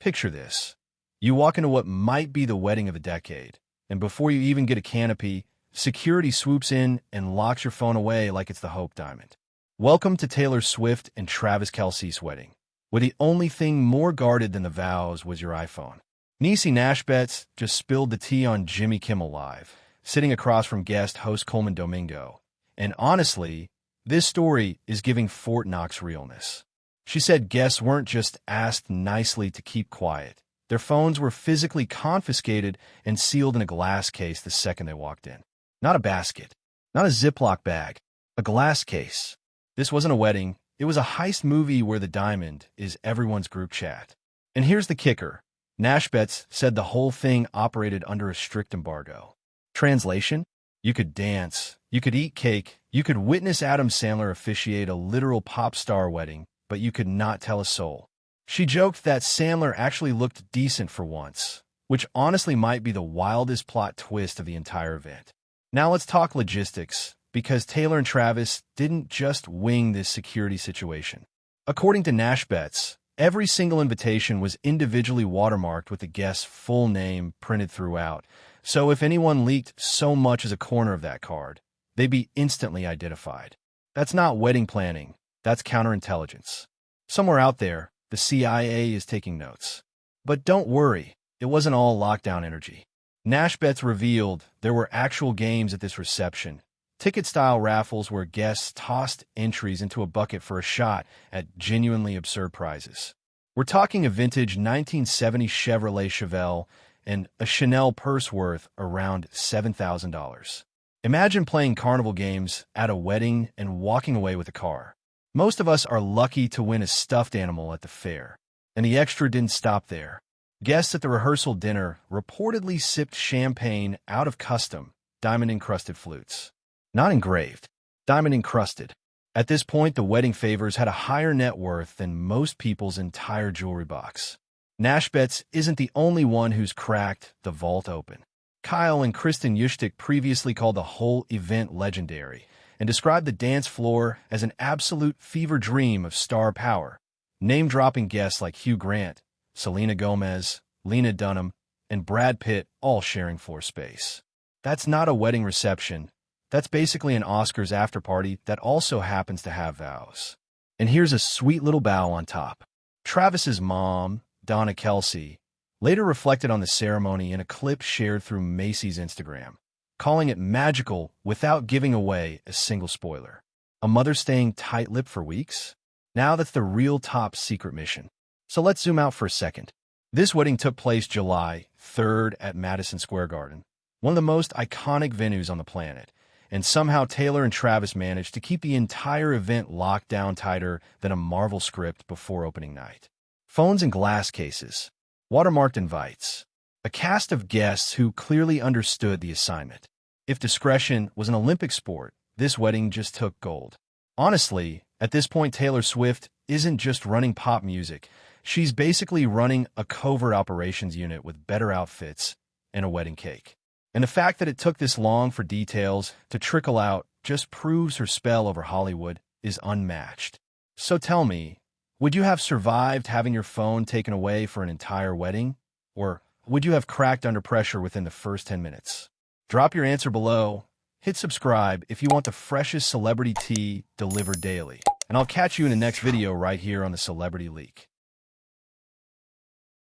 Picture this. You walk into what might be the wedding of the decade, and before you even get a canopy, security swoops in and locks your phone away like it's the Hope Diamond. Welcome to Taylor Swift and Travis Kelce's wedding, where the only thing more guarded than the vows was your iPhone. Niecy Nash-Betts just spilled the tea on Jimmy Kimmel Live, sitting across from guest host Coleman Domingo. And honestly, this story is giving Fort Knox realness. She said guests weren't just asked nicely to keep quiet. Their phones were physically confiscated and sealed in a glass case the second they walked in. Not a basket, not a Ziploc bag, a glass case. This wasn't a wedding. It was a heist movie where the diamond is everyone's group chat. And here's the kicker. Nash-Betts said the whole thing operated under a strict embargo. Translation? You could dance, you could eat cake, you could witness Adam Sandler officiate a literal pop star wedding, but you could not tell a soul. She joked that Sandler actually looked decent for once, which honestly might be the wildest plot twist of the entire event. Now let's talk logistics, because Taylor and Travis didn't just wing this security situation. According to Nash-Betts, every single invitation was individually watermarked with the guest's full name printed throughout, so if anyone leaked so much as a corner of that card, they'd be instantly identified. That's not wedding planning, that's counterintelligence. Somewhere out there, the CIA is taking notes. But don't worry, it wasn't all lockdown energy. Nash-Betts revealed there were actual games at this reception, ticket-style raffles where guests tossed entries into a bucket for a shot at genuinely absurd prizes. We're talking a vintage 1970 Chevrolet Chevelle and a Chanel purse worth around $7,000. Imagine playing carnival games at a wedding and walking away with a car. Most of us are lucky to win a stuffed animal at the fair. And the extra didn't stop there. Guests at the rehearsal dinner reportedly sipped champagne out of custom, diamond-encrusted flutes. Not engraved, diamond-encrusted. At this point, the wedding favors had a higher net worth than most people's entire jewelry box. Nash-Betts isn't the only one who's cracked the vault open. Kyle and Kristen Yushtik previously called the whole event legendary and described the dance floor as an absolute fever dream of star power, name-dropping guests like Hugh Grant, Selena Gomez, Lena Dunham, and Brad Pitt all sharing floor space. That's not a wedding reception. That's basically an Oscars afterparty that also happens to have vows. And here's a sweet little bow on top. Travis's mom, Donna Kelce, later reflected on the ceremony in a clip shared through Macy's Instagram, calling it magical without giving away a single spoiler. A mother staying tight-lipped for weeks? Now that's the real top secret mission. So let's zoom out for a second. This wedding took place July 3rd at Madison Square Garden, one of the most iconic venues on the planet, and somehow Taylor and Travis managed to keep the entire event locked down tighter than a Marvel script before opening night. Phones and glass cases, watermarked invites, a cast of guests who clearly understood the assignment. If discretion was an Olympic sport, this wedding just took gold. Honestly, at this point, Taylor Swift isn't just running pop music. She's basically running a covert operations unit with better outfits and a wedding cake. And the fact that it took this long for details to trickle out just proves her spell over Hollywood is unmatched. So tell me, would you have survived having your phone taken away for an entire wedding? Or would you have cracked under pressure within the first 10 minutes? Drop your answer below. Hit subscribe if you want the freshest celebrity tea delivered daily. And I'll catch you in the next video right here on the Celebrity Leak.